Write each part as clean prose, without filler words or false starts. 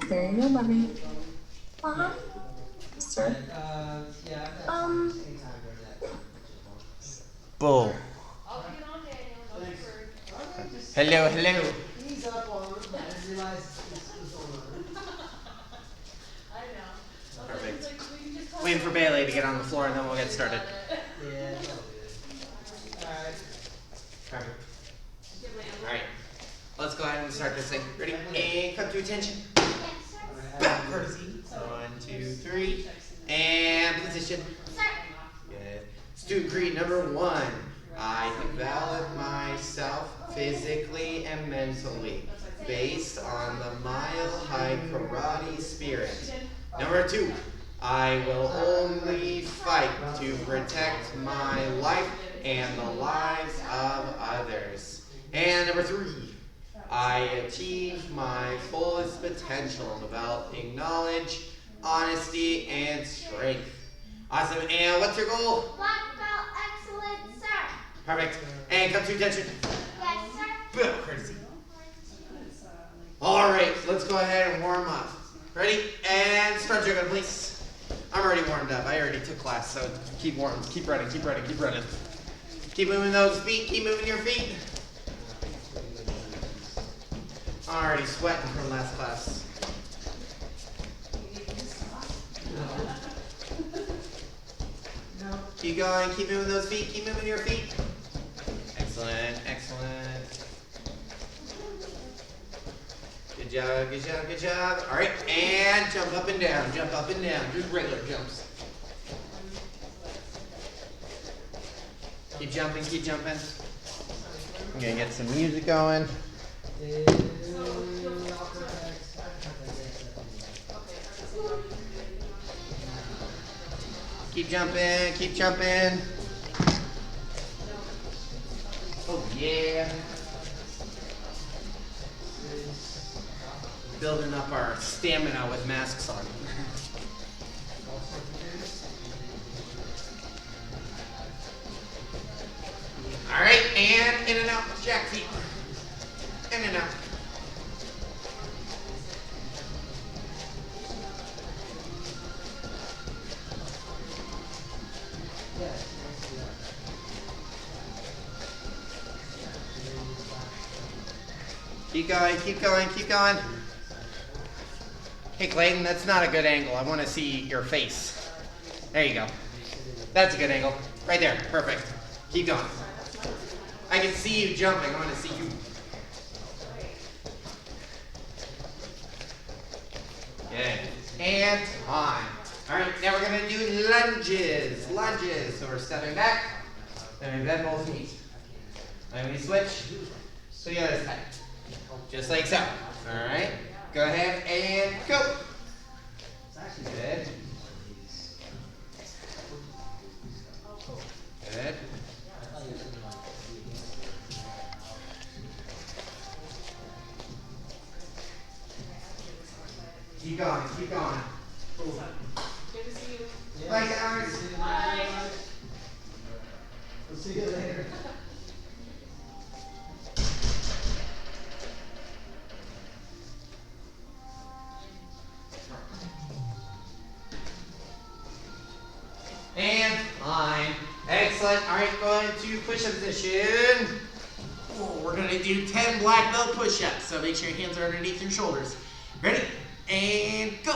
There you go, Bobby. Uh-huh. Sir. Bull. Hello, hello. He's up on it. I didn't realize this was on. I know. Perfect. Waiting for Bailey to get on the floor and then we'll get started. Yeah, it's all good. Alright. Perfect. Alright. Let's go ahead and start this thing. Ready? And come to attention. Back courtesy. 1, 2, 3. And position. Good. Student creed number 1. I develop myself physically and mentally based on the Mile High Karate spirit. Number 2. I will only fight to protect my life and the lives of others. And number 3. I achieve my fullest potential, developing knowledge, honesty, and strength. Awesome. And what's your goal? Black belt excellence, sir. Perfect. And come to attention. Yes, sir. Bell courtesy. All right, let's go ahead and warm up. Ready? And start your gun, please. I'm already warmed up. I already took class, so keep warm. Keep running, keep running, keep running. Keep moving those feet. Keep moving your feet. Already sweating from last class. Keep going, keep moving those feet, keep moving your feet. Excellent, excellent. Good job, good job, good job. All right, and jump up and down, just regular jumps. Keep jumping, keep jumping. I'm gonna get some music going. Keep jumping, keep jumping. Oh yeah. Building up our stamina with masks on. All right, and in and out, jack feet. In and out. Keep going, keep going, keep going. Hey Clayton, that's not a good angle. I want to see your face. There you go. That's a good angle. Right there, perfect. Keep going. I can see you jumping. I want to see you. Good. And on. All right, now we're going to do lunges. Lunges. So we're stepping back. Then we bend both knees. Then we switch to the other side. Just like so. All right. Go ahead and go. Good. Good. Keep going, keep going. Good to see you. Bye, guys. Bye. We'll see you later. And line. Excellent. All right, going to push-up position. Oh, we're going to do 10 black belt push-ups. So make sure your hands are underneath your shoulders. Ready? And go.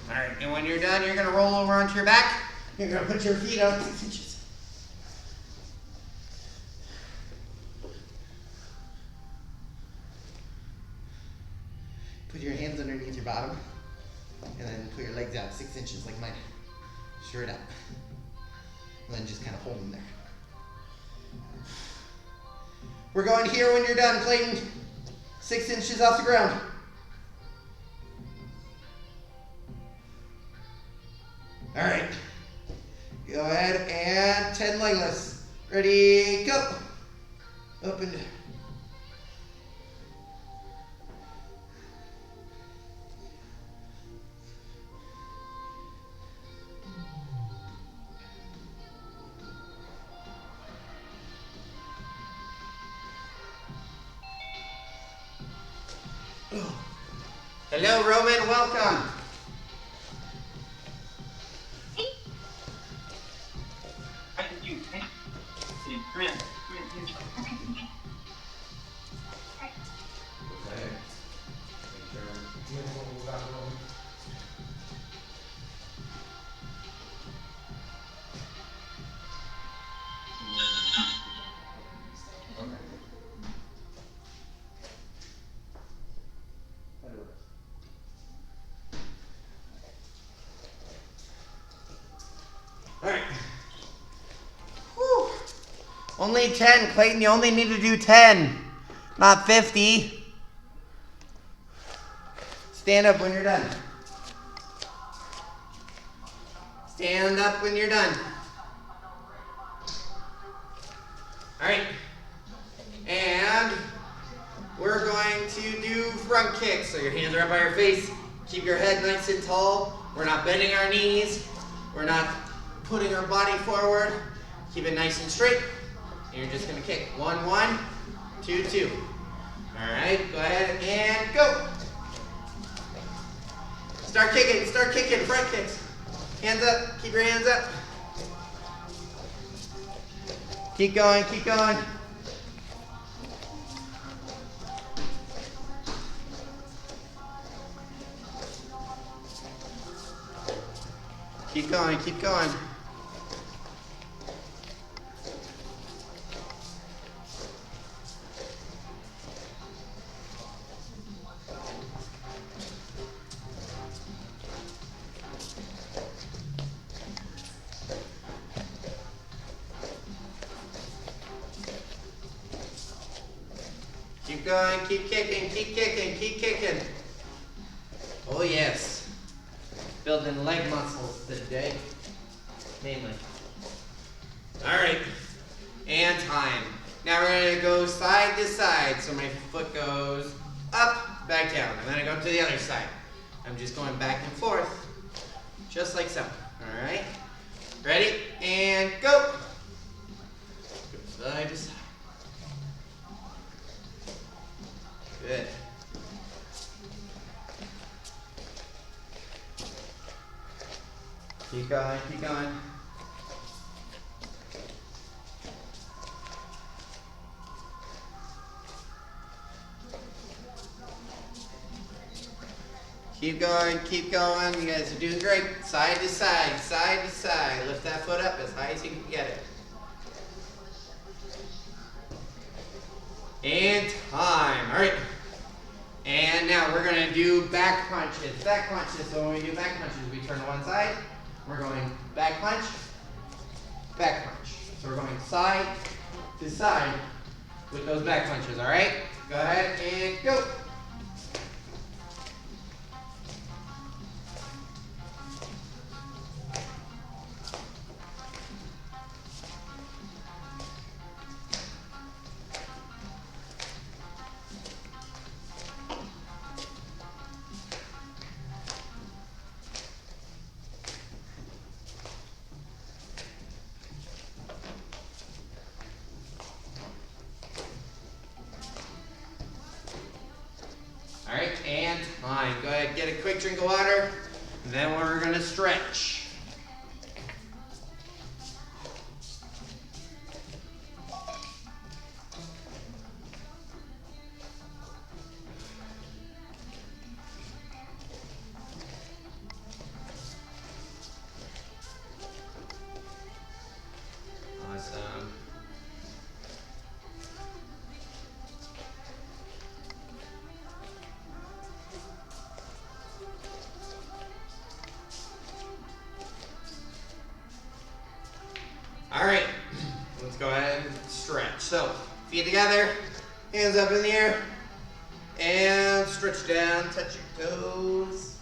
All right, and when you're done, you're going to roll over onto your back. You're going to put your feet out 6 inches. Put your hands underneath your bottom, and then put your legs out 6 inches like mine. Straight up. And then just kind of hold them there. We're going here when you're done, Clayton. 6 inches off the ground. All right. Go ahead and 10 leg lifts. Ready, go. up and down. Hello, Roman, welcome. All right. Whew. Only 10, Clayton. You only need to do 10, not 50. Stand up when you're done. Stand up when you're done. All right. And we're going to do front kicks. So your hands are up by your face. Keep your head nice and tall. We're not bending our knees. We're not putting our body forward. Keep it nice and straight. And you're just gonna kick. 1, 1, 2, 2. All right, go ahead and go. Start kicking, front kicks. Hands up, keep your hands up. Keep going, keep going. Keep going, keep going. Keep going, keep kicking, keep kicking, keep kicking. Oh yes. Building leg muscles today, mainly. All right, and time. Now we're gonna go side to side. So my foot goes up, back down. And then I go to the other side. I'm just going back and forth, just like so. All right, ready, and go. Go side to side. Good. Keep going, keep going. Keep going, keep going. You guys are doing great. Side to side, side to side. Lift that foot up as high as you can get it. And time. All right. And now we're going to do back punches. Back punches. So when we do back punches, we turn to one side. We're going back punch, back punch. So we're going side to side with those back punches, all right? Go ahead and go. All right, and time. Go ahead, get a quick drink of water, and then we're gonna stretch. Awesome. All right, let's go ahead and stretch. So, feet together, hands up in the air, and stretch down, touch your toes.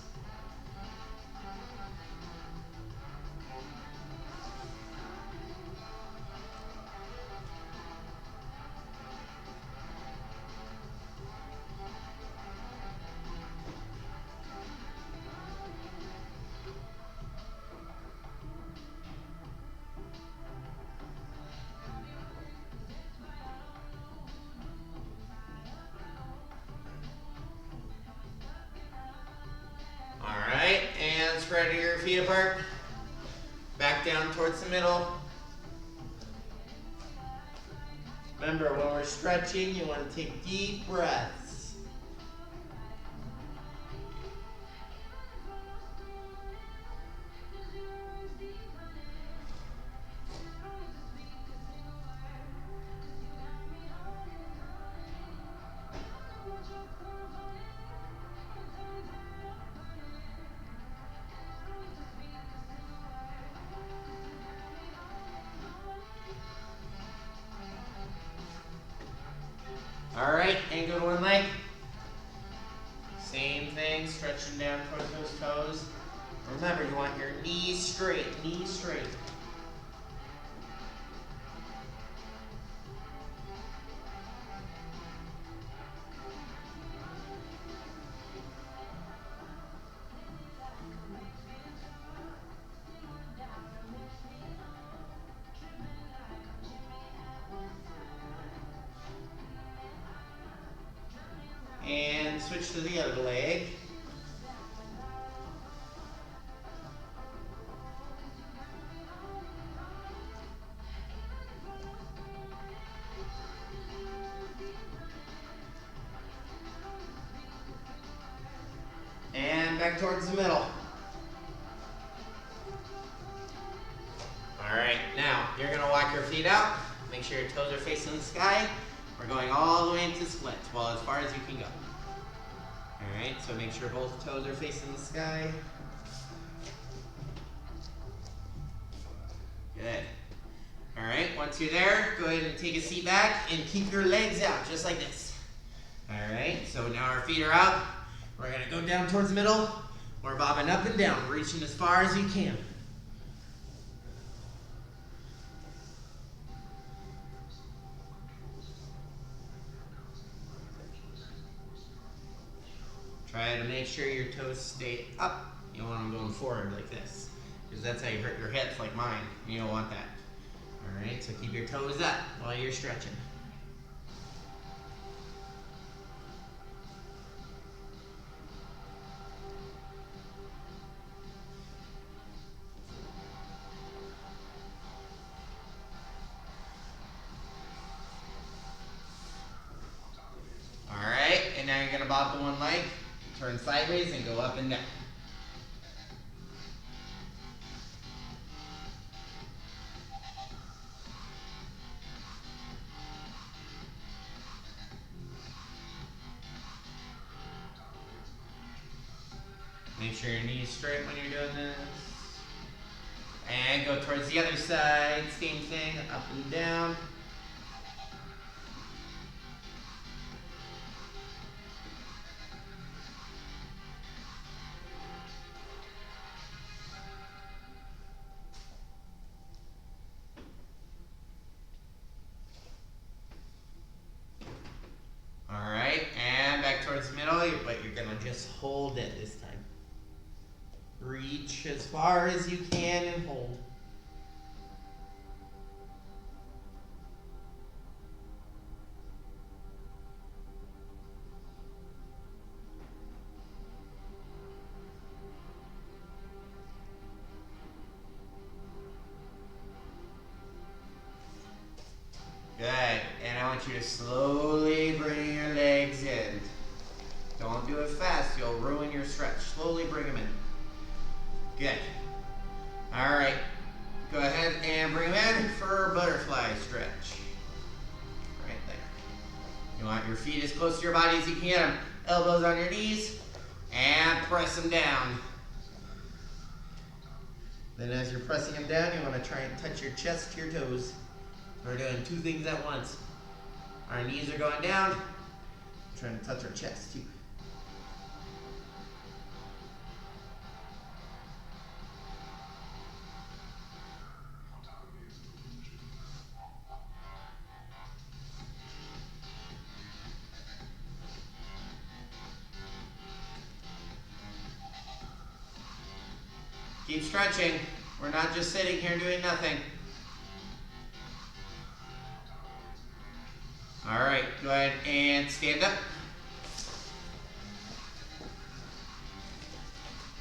spread your feet apart. Back down towards the middle. Remember, when we're stretching, you want to take deep breaths. All right, and go to one leg. Same thing, stretching down towards those toes. Remember, you want your knees straight, knees straight. And switch to the other leg. And back towards the middle. All right, now you're gonna walk your feet out. Make sure your toes are facing the sky. We're going all the way into splits, well, as far as you can go. All right, so make sure both toes are facing the sky. Good. All right, once you're there, go ahead and take a seat back and keep your legs out, just like this. All right, so now our feet are out. We're gonna go down towards the middle. We're bobbing up and down, reaching as far as you can. Try to make sure your toes stay up. You don't want them going forward like this, because that's how you hurt your hips like mine. You don't want that. All right, so keep your toes up while you're stretching. All right, and now you're gonna bob to one leg. Turn sideways and go up and down. Make sure your knees straight when you're doing this. And go towards the other side, same thing, up and down. All right, and back towards the middle, but you're gonna just hold it this time. Reach as far as you can and hold. Good, and I want you to slowly bring your legs in. Don't do it fast, you'll ruin your stretch. Slowly bring them in. Good. All right, go ahead and bring them in for a butterfly stretch. Right there. You want your feet as close to your body as you can get them. Elbows on your knees, and press them down. Then as you're pressing them down, you want to try and touch your chest to your toes. We're doing two things at once. Our knees are going down. We're trying to touch our chest too. Keep stretching. We're not just sitting here doing nothing. All right, go ahead and stand up.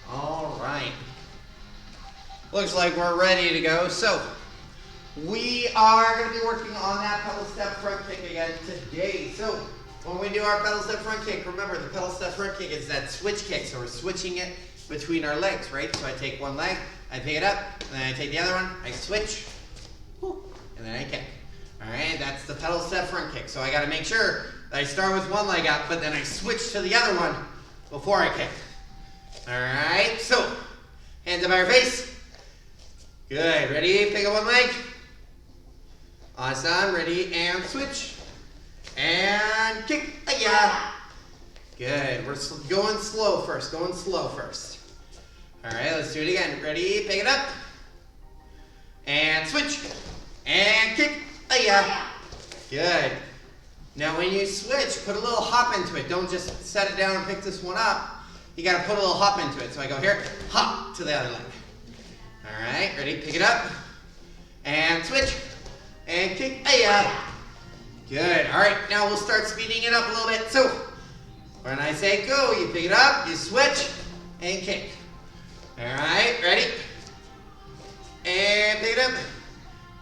All right. looks like we're ready to go. So we are going to be working on that pedal step front kick again today. So when we do our pedal step front kick, remember the pedal step front kick is that switch kick. So we're switching it between our legs, right? So I take one leg, I pick it up, and then I take the other one, I switch, and then I kick. All right, that's the pedal step front kick. So I got to make sure that I start with one leg up, but then I switch to the other one before I kick. All right, so hands up by your face. Good, ready? Pick up one leg. Awesome, ready, and switch. And kick, yeah. Good, we're going slow first, All right, let's do it again. Ready, pick it up. And switch. And kick, yeah. Good. Now when you switch, put a little hop into it. Don't just set it down and pick this one up. You gotta put a little hop into it. So I go here, hop to the other leg. All right, ready, pick it up. And switch. And kick, yeah. Good, all right, now we'll start speeding it up a little bit. So when I say go, you pick it up, you switch, and kick. All right, ready? And pick it up.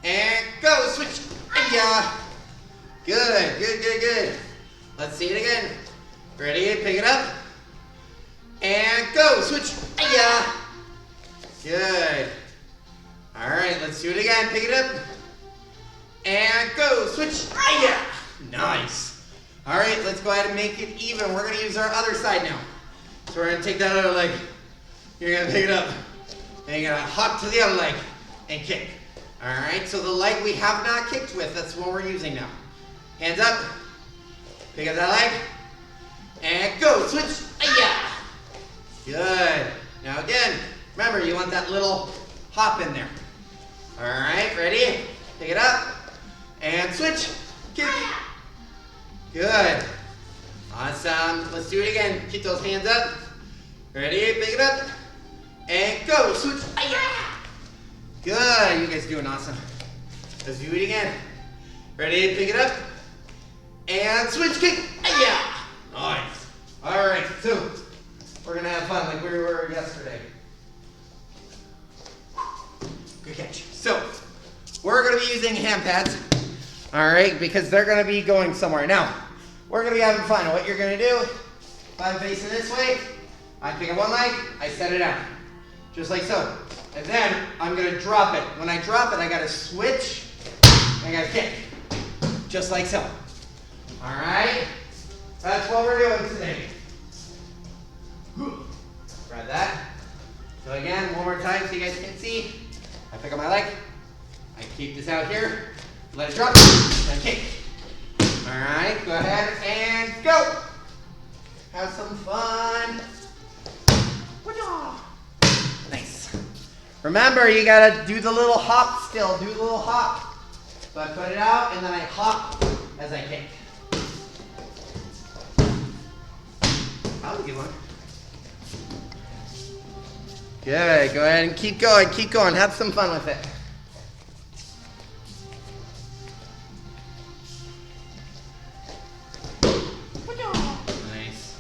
And go, switch, yeah. Good, good, good, good. Let's see it again. Ready, pick it up. And go, switch, yeah. Good. All right, let's do it again. Pick it up. And go, switch, yeah. Nice. All right, let's go ahead and make it even. We're gonna use our other side now. So we're gonna take that other leg. You're gonna pick it up. And you're gonna hop to the other leg and kick. All right, so the leg we have not kicked with, that's what we're using now. Hands up, pick up that leg, and go, switch, yeah. Good. Now again, remember you want that little hop in there. All right, ready? Pick it up, and switch, kick. Good. Awesome. Let's do it again. Keep those hands up. Ready? Pick it up, and go, switch, yeah. Good. You guys are doing awesome. Let's do it again. Ready? Pick it up. And switch kick. Yeah. Nice. All right. So we're going to have fun like we were yesterday. Good catch. So we're going to be using hand pads. All right. Because they're going to be going somewhere. Now, we're going to be having fun. What you're going to do, if I'm facing this way, I pick up one leg, I set it out. Just like so. And then I'm going to drop it. When I drop it, I got to switch. And I got to kick. Just like so. All right? That's what we're doing today. Grab that. So again, one more time so you guys can see. I pick up my leg. I keep this out here. Let it drop. And kick. All right, go ahead and go. Have some fun. Nice. Remember, you gotta do the little hop still. Do the little hop. So I put it out and then I hop as I kick. That was a good one. Good. Go ahead and keep going. Keep going. Have some fun with it. Nice.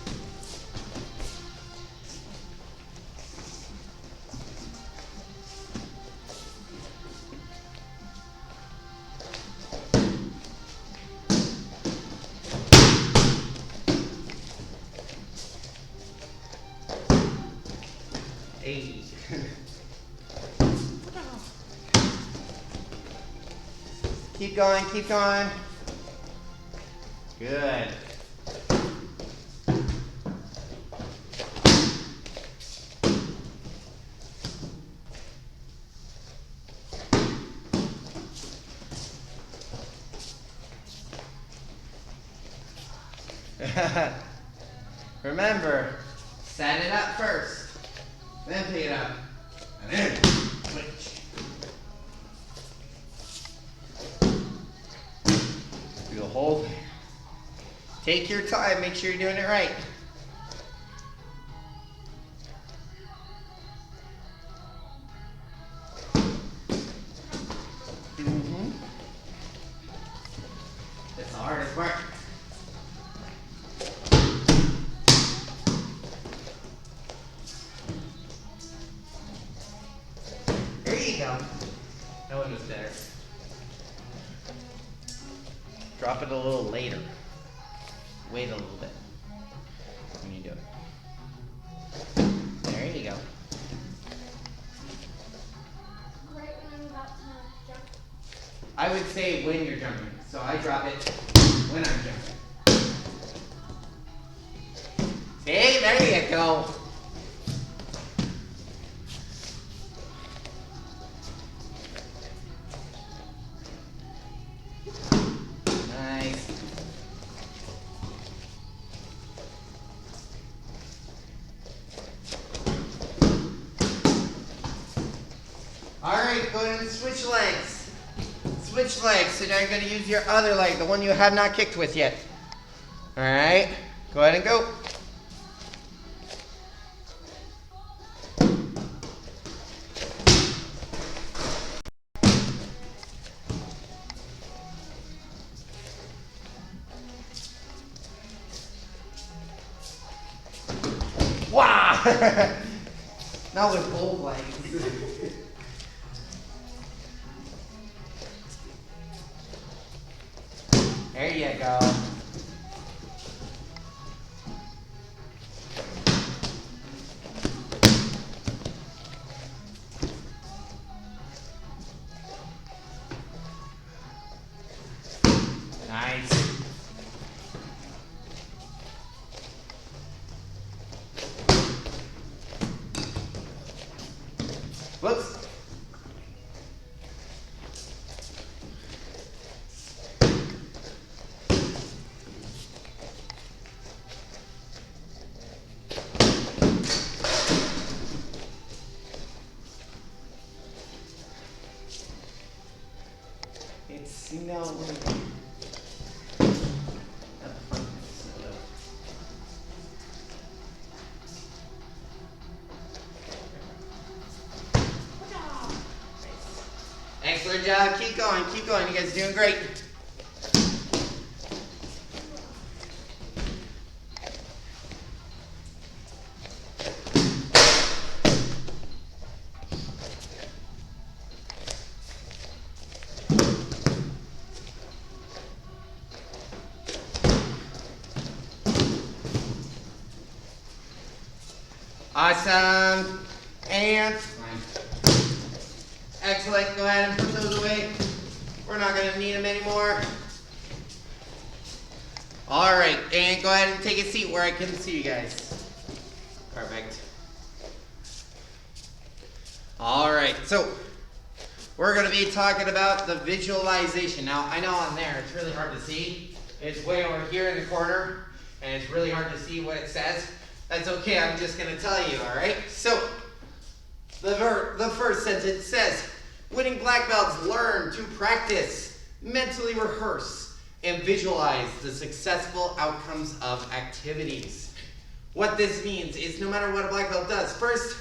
Hey. Keep going, keep going. Good. Remember, set it up first, then pick it up, and then switch. Do the whole thing. Take your time, make sure you're doing it right. It's the hardest part. go. That one was better. Drop it a little later. Wait a little bit when you do it. There you go. Right when I'm about to jump. I would say when you're jumping. So I drop it when I'm jumping. Hey, there you go. Nice. All right, go ahead and switch legs. Switch legs. So now you're going to use your other leg, the one you have not kicked with yet. All right, go ahead and go. Wow! Now with both legs. There you go. Nice. Whoops. It's no. Excellent job. Keep going. Keep going. You guys are doing great. Awesome. And excellent. Go ahead and put those away. We're not going to need them anymore. All right. And go ahead and take a seat where I can see you guys. Perfect. All right. So we're going to be talking about the visualization. Now, I know on there it's really hard to see. It's way over here in the corner, and it's really hard to see what it says. That's okay. I'm just going to tell you, all right? So the first sentence says, winning black belts learn to practice, mentally rehearse, and visualize the successful outcomes of activities. What this means is no matter what a black belt does, first,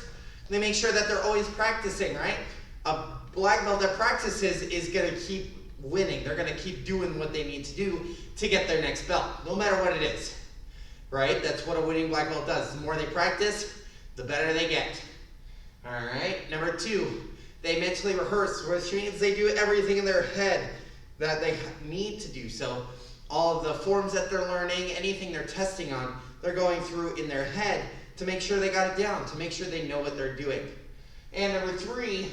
they make sure that they're always practicing, right? A black belt that practices is going to keep winning. They're going to keep doing what they need to do to get their next belt, no matter what it is, right? That's what a winning black belt does. The more they practice, the better they get. All right, number 2, they mentally rehearse, which means they do everything in their head that they need to do. So all of the forms that they're learning, anything they're testing on, they're going through in their head to make sure they got it down, to make sure they know what they're doing. And number 3,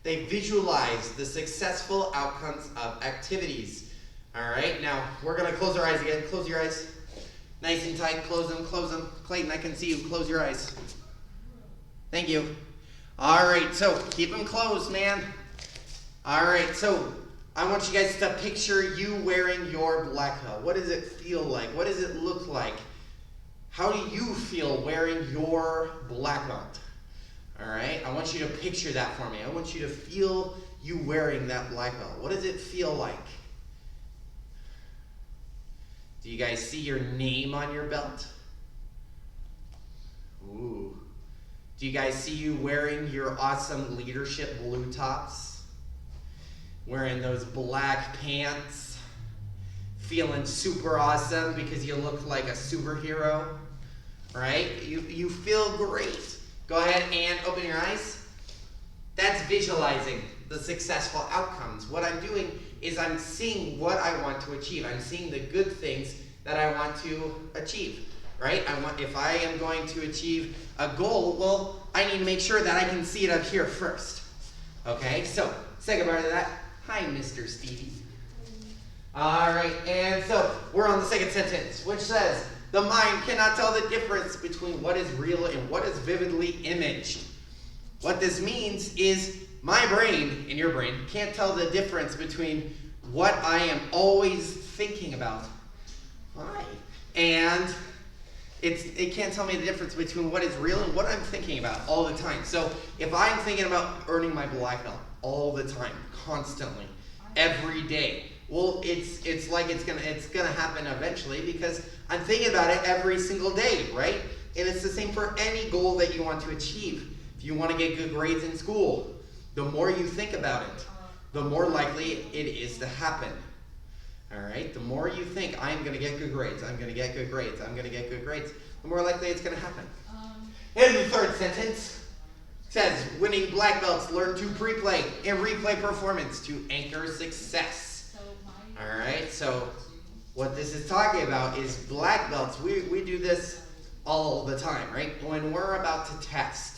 they visualize the successful outcomes of activities. All right, now we're going to close our eyes again. Close your eyes. Nice and tight. Close them, close them. Clayton, I can see you. Close your eyes. Thank you. All right, so keep them closed, man. All right, so I want you guys to picture you wearing your black belt. What does it feel like? What does it look like? How do you feel wearing your black belt? All right, I want you to picture that for me. I want you to feel you wearing that black belt. What does it feel like? Do you guys see your name on your belt? Ooh. Do you guys see you wearing your awesome leadership blue tops? Wearing those black pants? Feeling super awesome because you look like a superhero? Right? You feel great. Go ahead and open your eyes. That's visualizing the successful outcomes. What I'm doing is I'm seeing what I want to achieve. I'm seeing the good things that I want to achieve, right? If I am going to achieve a goal, well, I need to make sure that I can see it up here first. Okay, so second part of that. Hi, Mr. Stevie. All right, and so we're on the second sentence, which says, the mind cannot tell the difference between what is real and what is vividly imaged. What this means is my brain and your brain can't tell the difference between what I am always thinking about. Why? And it can't tell me the difference between what is real and what I'm thinking about all the time. So if I'm thinking about earning my black belt all the time, constantly, every day, well, it's like it's gonna happen eventually because I'm thinking about it every single day, right? And it's the same for any goal that you want to achieve. If you want to get good grades in school, the more you think about it, the more likely it is to happen. All right? The more you think, I'm going to get good grades, I'm going to get good grades, I'm going to get good grades, the more likely it's going to happen. And the third sentence says, winning black belts learn to pre-play and replay performance to anchor success. All right? So what this is talking about is black belts. We do this all the time, right? When we're about to test,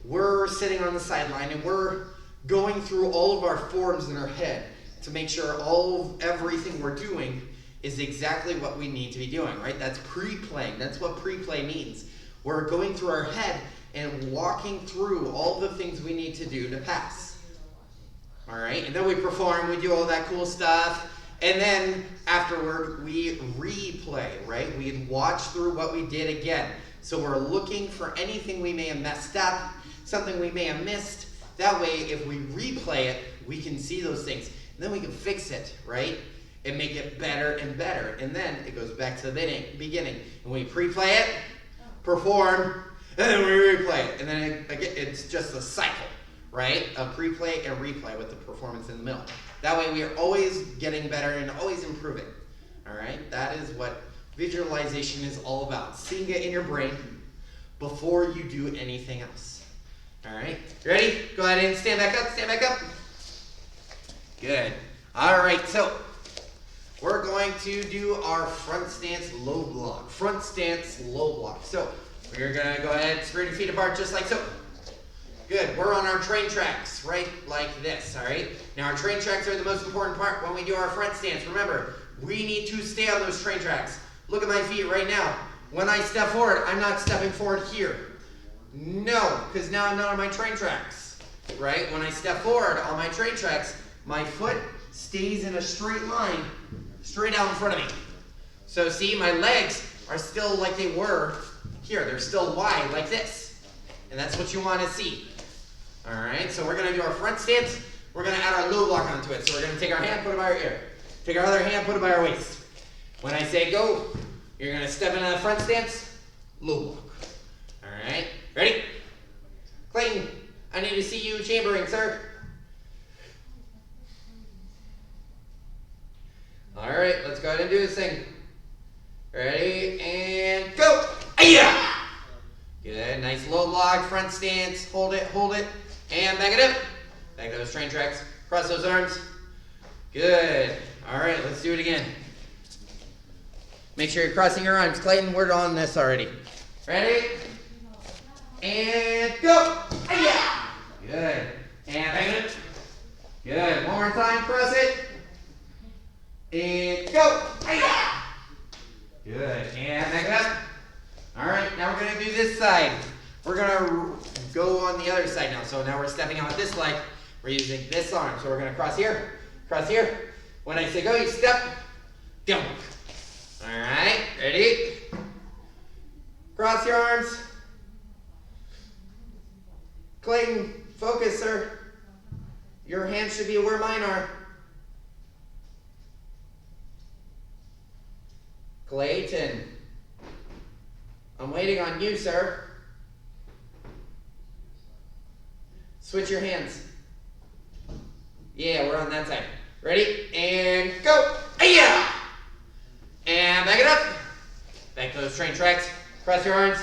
we're sitting on the sideline and we're going through all of our forms in our head to make sure everything we're doing is exactly what we need to be doing, right? That's pre-playing. That's what pre-play means. We're going through our head and walking through all the things we need to do to pass. All right? And then we perform, we do all that cool stuff, and then afterward we replay, right? We watch through what we did again. So we're looking for anything we may have messed up, something we may have missed. That way, if we replay it, we can see those things. And then we can fix it, right? And make it better and better. And then it goes back to the beginning. And we pre-play it, perform, and then we replay it. And then it's just a cycle, right? Of pre-play and replay with the performance in the middle. That way, we are always getting better and always improving. All right? That is what visualization is all about. Seeing it in your brain before you do anything else. All right, you ready? Go ahead and stand back up, stand back up. Good. All right, so we're going to do our front stance low block. Front stance low block. So we're gonna go ahead, spread your feet apart just like so. Good, we're on our train tracks, right? Like this, all right? Now our train tracks are the most important part when we do our front stance. Remember, we need to stay on those train tracks. Look at my feet right now. When I step forward, I'm not stepping forward here. No, because now I'm not on my train tracks, right? When I step forward on my train tracks, my foot stays in a straight line, straight out in front of me. So see, my legs are still like they were here. They're still wide like this. And that's what you want to see. All right, so we're going to do our front stance. We're going to add our low block onto it. So we're going to take our hand, put it by our ear. Take our other hand, put it by our waist. When I say go, you're going to step into the front stance, low block. All right. Ready? Clayton, I need to see you chambering, sir. All right, let's go ahead and do this thing. Ready, and go. Ay-ya! Good, nice low block, front stance. Hold it, and back it up. Back to those train tracks. Cross those arms. Good. All right, let's do it again. Make sure you're crossing your arms. Clayton, we're on this already. Ready? And go! Hi-ya! Good. And back it up. Good. One more time. Cross it. And go! Hi-ya! Good. And back it up. All right. Now we're going to do this side. We're going to go on the other side now. So now we're stepping out this leg. We're using this arm. So we're going to cross here. Cross here. When I say go, you step. Down. All right. Ready? Cross your arms. Clayton, focus, sir. Your hands should be where mine are. Clayton, I'm waiting on you, sir. Switch your hands. Yeah, we're on that side. Ready? And go. Hi-ya! And back it up. Back to those train tracks. Cross your arms.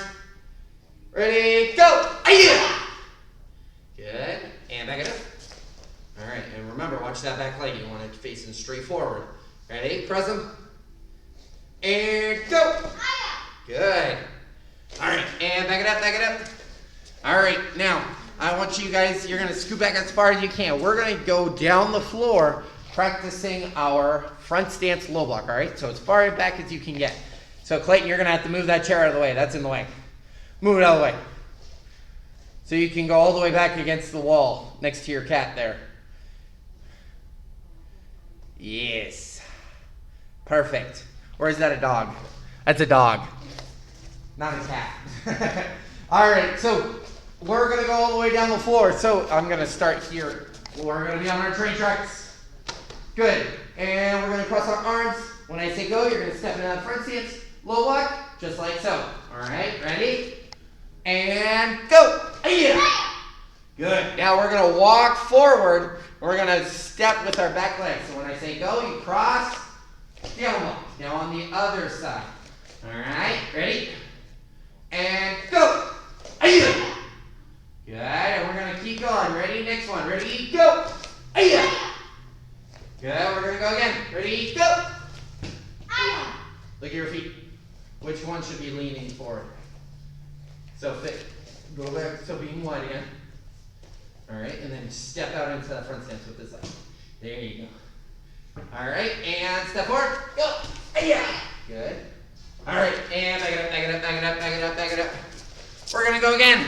Ready? Go. Hi-ya! Good. And back it that back leg. You want it facing straight forward. Ready? Press them. And go. Good. All right, and back it up, back it up. All right, now, I want you guys, you're gonna scoot back as far as you can. We're gonna go down the floor practicing our front stance low block, all right? So as far back as you can get. So Clayton, you're gonna have to move that chair out of the way. That's in the way. Move it out of the way. So you can go all the way back against the wall next to your cat there. Yes. Perfect. Or is that a dog? That's a dog. Not a cat. All right, so we're going to go all the way down the floor. So I'm going to start here. We're going to be on our train tracks. Good. And we're going to cross our arms. When I say go, you're going to step into that front stance. Low block, just like so. All right, ready? And go. Yeah. Good. Now we're going to walk forward. We're going to step with our back leg. So when I say go, you cross, down walk. Now on the other side. All right, ready? And go. Yeah. Good. And we're going to keep going. Ready? Next one. Ready? Go. Yeah. Good. We're going to go again. Ready? Go. Look at your feet. Which one should be leaning forward? So fit. Go back. So being wide again. All right. And then step out into that front stance with this leg. There you go. All right. And step forward. Go. Yeah. Good. All right. And back it up, back it up, back it up, back it up, back it up. We're going to go again.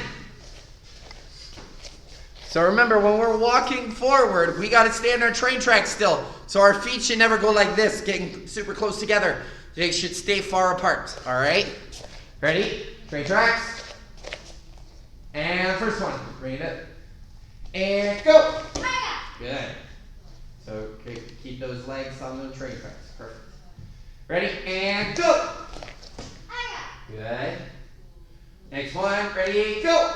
So remember, when we're walking forward, we got to stay on our train track still. So our feet should never go like this, getting super close together. They should stay far apart. All right? Ready? Train tracks. And first one. Bring it up. And go. Good. So keep those legs on the train tracks. Perfect. Ready? And go. Good. Next one. Ready? Go.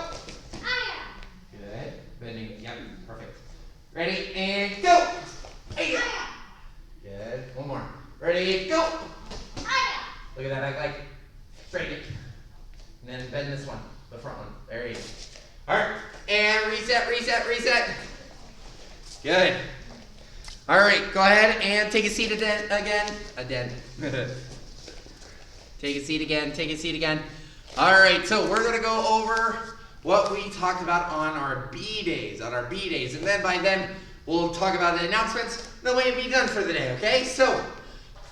Good. Bending. Yep. Perfect. Ready? And go. Good. One more. Ready? Go. Look at that back leg. Straighten it. And then bend this one. The front one. There you go. All right. And reset, reset, reset. Good. All right. Go ahead and take a seat again. Take a seat again. Take a seat again. All right. So we're going to go over what we talked about on our B days. And then by then, we'll talk about the announcements. Then we'll be done for the day. Okay? So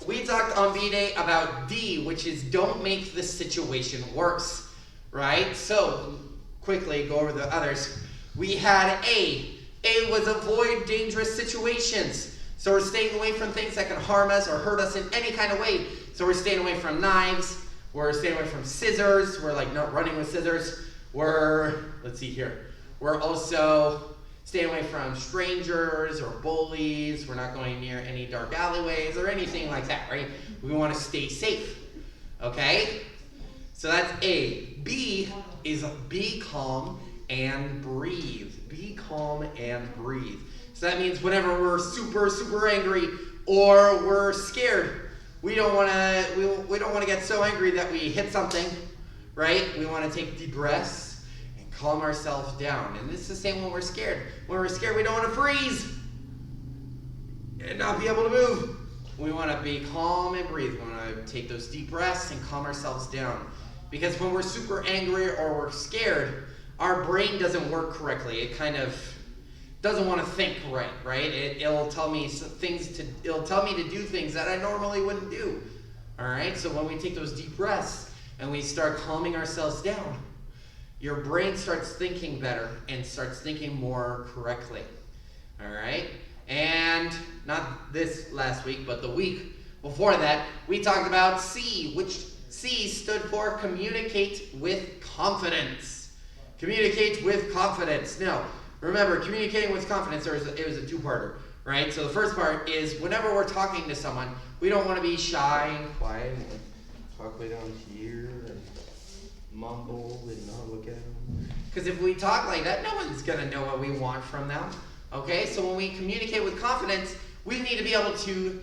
we talked on B day about D, which is don't make the situation worse. Right? So quickly go over the others. We had A. A was avoid dangerous situations. So we're staying away from things that can harm us or hurt us in any kind of way. So we're staying away from knives. We're staying away from scissors. We're like not running with scissors. Let's see here. We're also staying away from strangers or bullies. We're not going near any dark alleyways or anything like that, right? We want to stay safe. Okay? So that's A. B is be calm and breathe. Be calm and breathe. So that means whenever we're super, super angry or we're scared, we don't want to get so angry that we hit something, right? We want to take deep breaths and calm ourselves down. And it's the same when we're scared. When we're scared, we don't want to freeze and not be able to move. We want to be calm and breathe. We want to take those deep breaths and calm ourselves down. Because when we're super angry or we're scared, our brain doesn't work correctly. It kind of doesn't want to think right? It'll tell me it'll tell me to do things that I normally wouldn't do. All right? So when we take those deep breaths and we start calming ourselves down, your brain starts thinking better and starts thinking more correctly. All right? And not this last week, but the week before that, we talked about C, which C stood for communicate with confidence. Communicate with confidence. Now, remember, communicating with confidence, it was a two-parter, right? So the first part is whenever we're talking to someone, we don't want to be shy and quiet and talk way down here and mumble and not look at them. Because if we talk like that, no one's going to know what we want from them. Okay? So when we communicate with confidence, we need to be able to,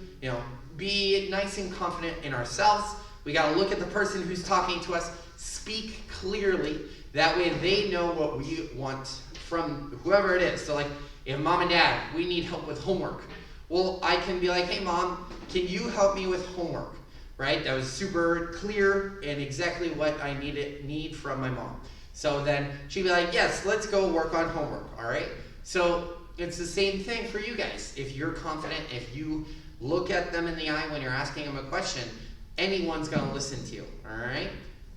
be nice and confident in ourselves. We got to look at the person who's talking to us, speak clearly. That way they know what we want from whoever it is. So like if mom and dad, we need help with homework. Well, I can be like, hey mom, can you help me with homework? Right? That was super clear and exactly what I need from my mom. So then she'd be like, yes, let's go work on homework, all right? So it's the same thing for you guys. If you're confident, if you look at them in the eye when you're asking them a question, anyone's gonna listen to you, all right?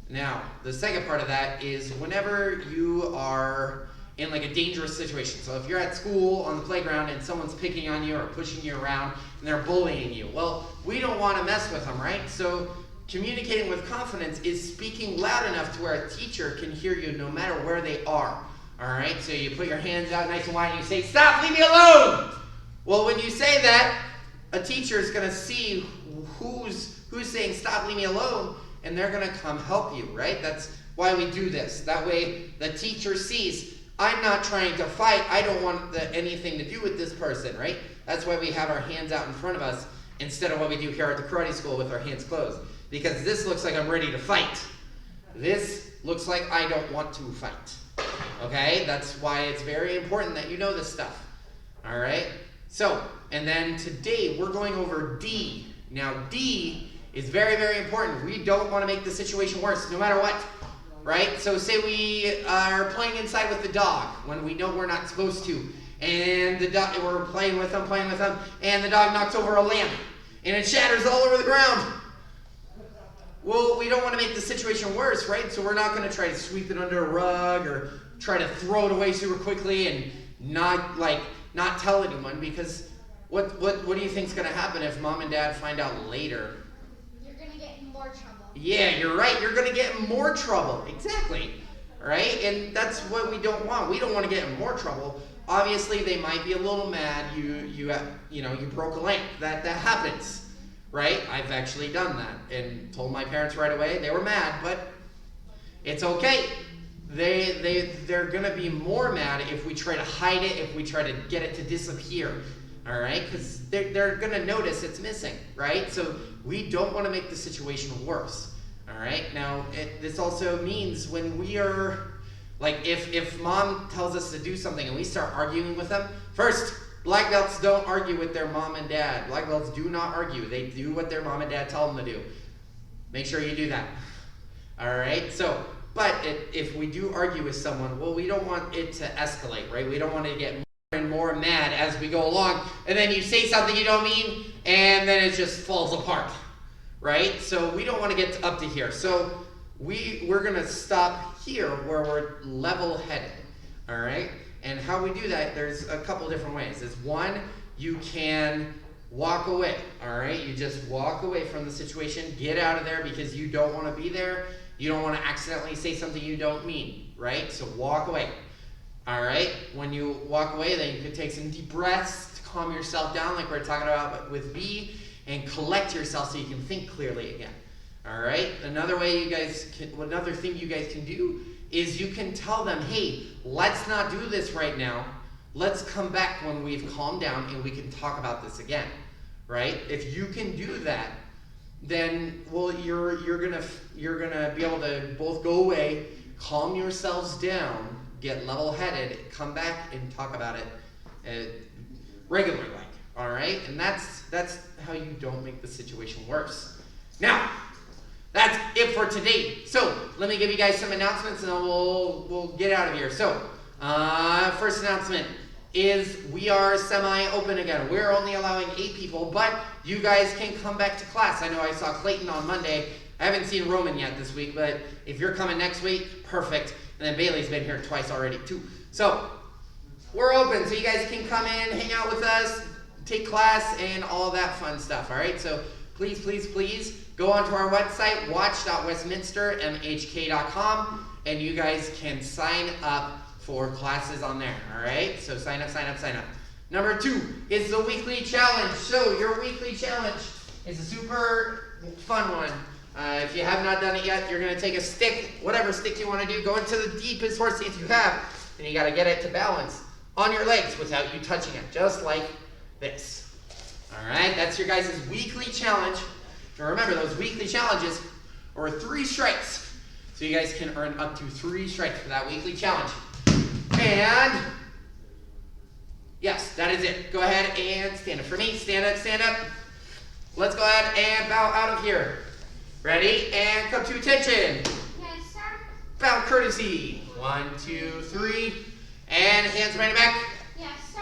Now, the second part of that is whenever you are in like a dangerous situation. So if you're at school on the playground and someone's picking on you or pushing you around and they're bullying you, well, we don't want to mess with them, right? So communicating with confidence is speaking loud enough to where a teacher can hear you no matter where they are. All right, so you put your hands out nice and wide and you say, stop, leave me alone. Well, when you say that, a teacher is going to see who's saying stop, leave me alone, and they're going to come help you, right? That's why we do this. That way the teacher sees, I'm not trying to fight. I don't want anything to do with this person, right? That's why we have our hands out in front of us instead of what we do here at the karate school with our hands closed. Because this looks like I'm ready to fight. This looks like I don't want to fight. Okay? That's why it's very important that you know this stuff. All right? So, and then today we're going over D. Now D is very, very important. We don't want to make the situation worse no matter what. Right? So say we are playing inside with the dog when we know we're not supposed to. And the dog, we're playing with them, and the dog knocks over a lamp. And it shatters all over the ground. Well, we don't want to make the situation worse, right? So we're not going to try to sweep it under a rug or try to throw it away super quickly and not tell anyone, because what do you think is going to happen if mom and dad find out later? You're going to get in more trouble. Yeah, you're right. You're going to get in more trouble. Exactly. Right? And that's what we don't want. We don't want to get in more trouble. Obviously, they might be a little mad. You broke a lamp. That happens. Right? I've actually done that and told my parents right away. They were mad, but it's okay. They're gonna be more mad if we try to hide it, if we try to get it to disappear. All right? Because they're gonna notice it's missing, right? So we don't want to make the situation worse. All right? Now, this also means when we are, like, if mom tells us to do something and we start arguing with them, first, black belts don't argue with their mom and dad. Black belts do not argue. They do what their mom and dad tell them to do. Make sure you do that. All right? So, but if we do argue with someone, well, we don't want it to escalate, right? We don't want to get more and more mad as we go along, and then you say something you don't mean, and then it just falls apart, right? So we don't want to get up to here. So we're going to stop here where we're level-headed, all right? And how we do that, there's a couple different ways. Is one, you can walk away, all right? You just walk away from the situation, get out of there because you don't want to be there. You don't want to accidentally say something you don't mean, right? So walk away, all right? When you walk away, then you can take some deep breaths to calm yourself down like we're talking about with B, and collect yourself so you can think clearly again, all right? Another thing you guys can do is you can tell them, hey, let's not do this right now. Let's come back when we've calmed down and we can talk about this again, right? If you can do that, then, well, you're gonna be able to both go away, calm yourselves down, get level-headed, come back and talk about it regularly, all right? And that's how you don't make the situation worse. Now, that's it for today. So let me give you guys some announcements and then we'll get out of here. So first announcement is we are semi-open again. We're only allowing 8 people, but you guys can come back to class. I know I saw Clayton on Monday. I haven't seen Roman yet this week, but if you're coming next week, perfect. And then Bailey's been here twice already too. So we're open, so you guys can come in, hang out with us, take class, and all that fun stuff, all right? So please, please, please go onto our website, watch.westminstermhk.com, and you guys can sign up for classes on there, all right? So sign up, sign up, sign up. Number 2 is the weekly challenge. So your weekly challenge is a super fun one. If you have not done it yet, you're going to take a stick, whatever stick you want to do, go into the deepest horse seats you have, and you got to get it to balance on your legs without you touching it, just like this. All right, that's your guys' weekly challenge. Now remember, those weekly challenges are 3 strikes. So you guys can earn up to 3 strikes for that weekly challenge. And yes, that is it. it. Go ahead and stand up for me. Stand up, stand up. Let's go ahead and bow out of here. Ready? And come to attention. Yes, sir. Bow courtesy. 1, 2, 3. And hands behind your back. Yes, sir.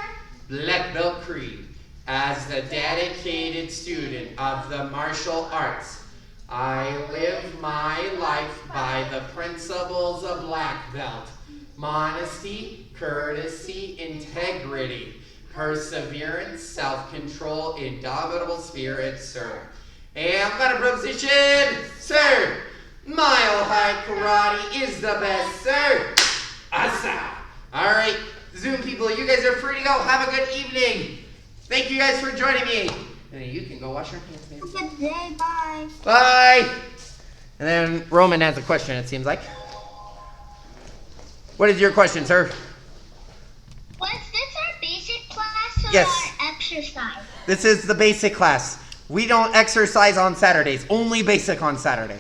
Black belt creed. As the dedicated student of the martial arts, I live my life by the principles of black belt. Modesty, courtesy, integrity, perseverance, self-control, indomitable spirit, sir. And better position, sir. Mile high karate is the best, sir. Asa. All right, Zoom people, you guys are free to go. Have a good evening. Thank you guys for joining me. And then you can go wash your hands, baby. Have a good day. Bye. Bye. And then Roman has a question, it seems like. What is your question, sir? Was this our basic class or Yes. our exercise? This is the basic class. We don't exercise on Saturdays, only basic on Saturday.